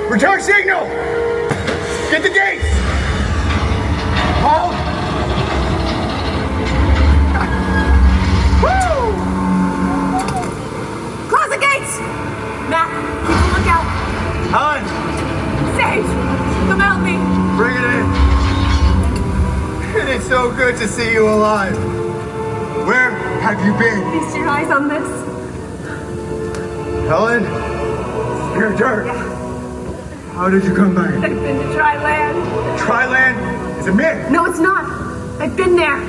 Return signal! Get the gates! Hold! Woo! Close the gates! Matt, keep a lookout. Helen! Sage, come help me. Bring it in. It is so good to see you alive. Where have you been? Feast your eyes on this. Helen? You're dirt. Yeah. How did you come back? I've been to dry land. Dry land is a myth. No, it's not. I've been there.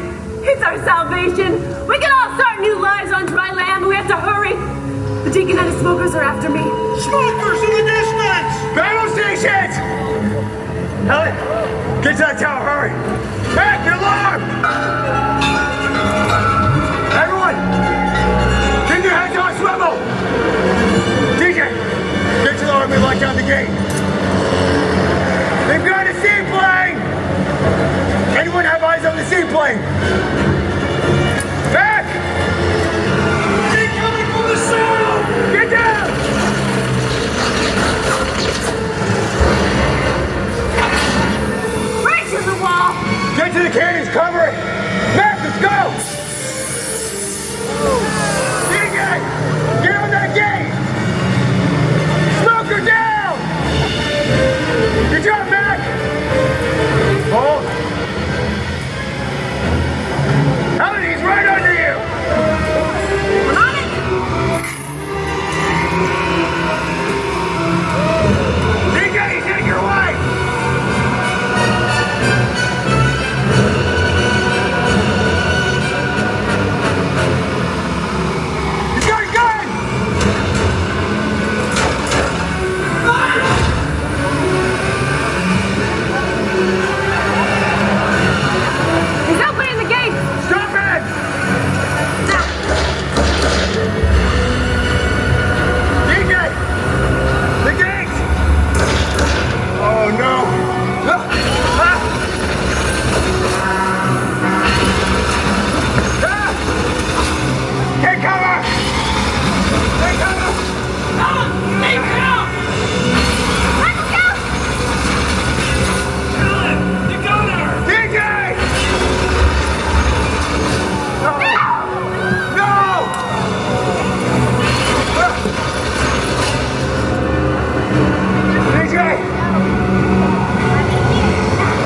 It's our salvation. We can all start new lives on dry land, but we have to hurry. The deacon and his smokers are after me. Smokers in the distance! Battle stations! Helen, get to that tower, hurry! Back, the alarm! Everyone, keep your heads on swivel! DJ, get to the army and lock down the gate. They've got a seaplane! Anyone have eyes on the seaplane? Back! Incoming from the south! Get down! Right to the wall! Get to the cannons, cover it! Matt, let's go! DJ, get on that gate! Smoker down! Good job, Matt! Hold! Helen, he's right under you! I'm on it! DJ, he's heading your way! He's got a gun! He's opening the gate! Stop it! DJ! The gate! Oh no! Take cover! Take cover! Take help! Let's go! The gunner! DJ! No! No! DJ!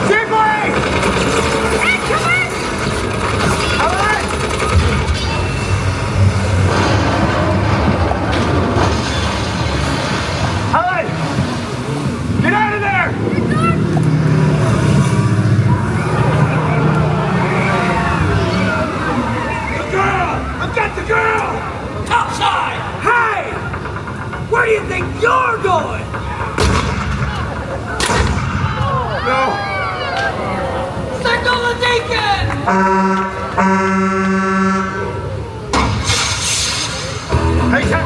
Seaplane! Incoming! Helen! Helen! Get out of there! The girl! I've got the girl! Outside! Hey! Where do you think you're going? No! Signal the deacon! Hey, Jack!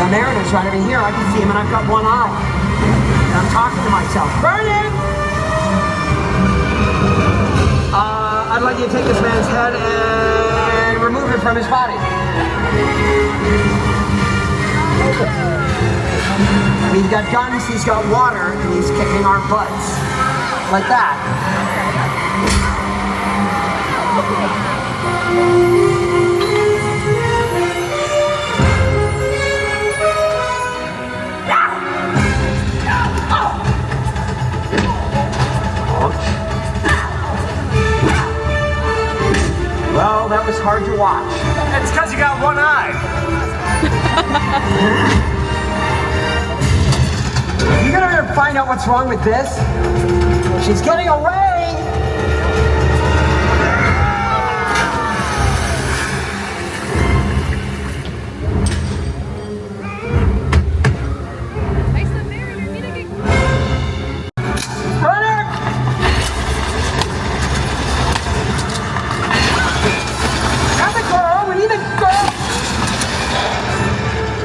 The Mariner's right over here. I can see him and I've got one eye. And I'm talking to myself. Vernon! I'd like you to take this man's head and remove it from his body. He's got guns, he's got water, and he's kicking our butts. Like that. Well, that was hard to watch. It's because you got one eye. You gonna find out what's wrong with this? She's getting away!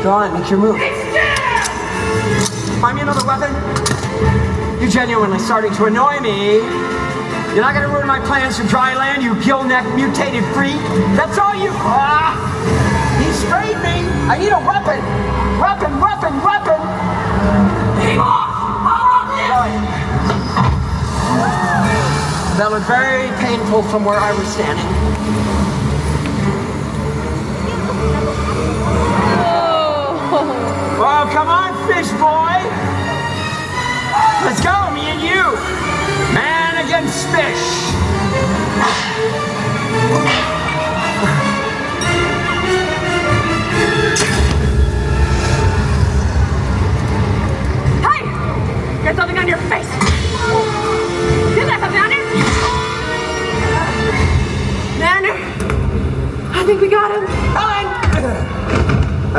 Go on, make your move. Find me another weapon. You're genuinely starting to annoy me. You're not gonna ruin my plans for dry land, you gill-necked, mutated freak. That's all you... He sprayed me. I need a weapon. Weapon. Aim off. That was very painful from where I was standing. Oh, come on, fish boy! Let's go, me and you! Man against fish! Hey! Got something on your face! You got something on you? Manner! I think we got him!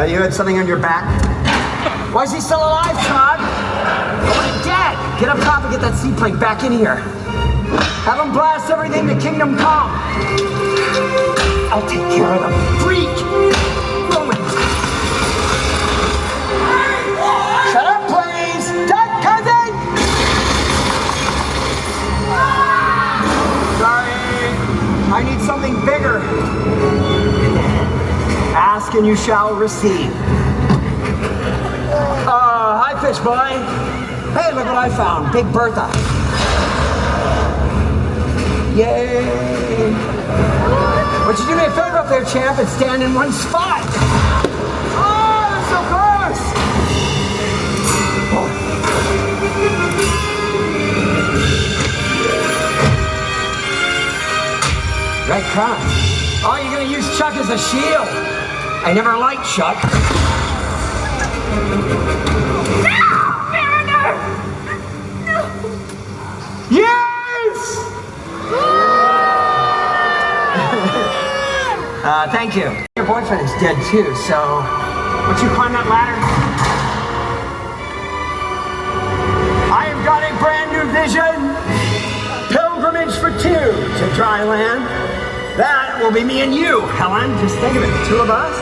You had something on your back? Why is he still alive, Todd? I want him dead! Get up top and get that seaplane back in here. Have him blast everything to Kingdom Come. I'll take care of the freak! Shut up, please! Duck cousin! Sorry. I need something bigger. Ask and you shall receive. Hi, fish boy. Hey, look what I found. Big Bertha. Yay. Would you do me a favor up there, champ, and stand in one spot? Oh, that's so close. Red crumbs. Oh, you're gonna use Chuck as a shield. I never liked Chuck. Yes! Thank you. Your boyfriend is dead too, so why don't you climb that ladder? I have got a brand new vision. Pilgrimage for two to dry land. That will be me and you, Helen. Just think of it, the two of us,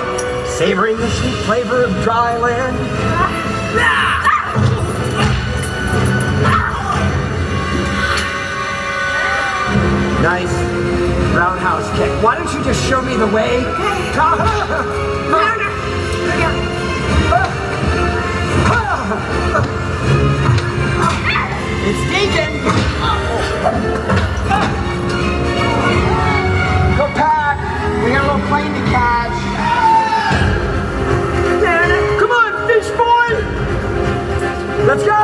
savoring the sweet flavor of dry land. Nice roundhouse kick. Why don't you just show me the way? It's Deacon. Go pack. We got a little plane to catch. Come on, fish boy. Let's go.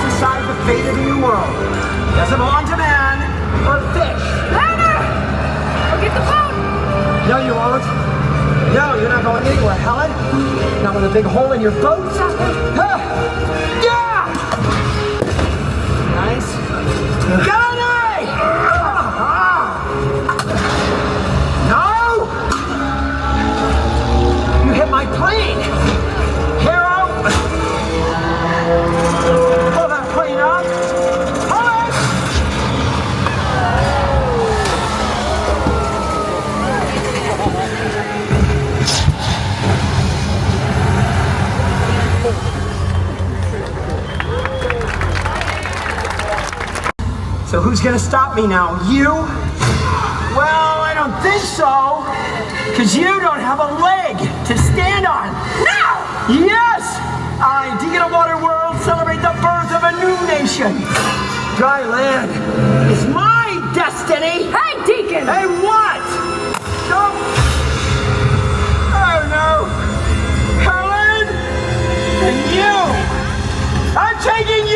Decide the fate of the new world. Does it belong to man or fish? Ladder! Go get the boat! No, you won't. No, you're not going anywhere, Helen. Not with a big hole in your boat. Yeah! Nice. Johnny! No! You hit my plane! Hero! Pull that plane up! Pull it! So who's gonna stop me now? You? Well, I don't think so. Because you don't have a leg to stand on. No! Yes! I, Deacon of Waterworld, celebrate the birth of a new nation. Dry land is my destiny. Hey, Deacon! Hey, what? Don't. Oh, no. Helen? And you. I'm taking you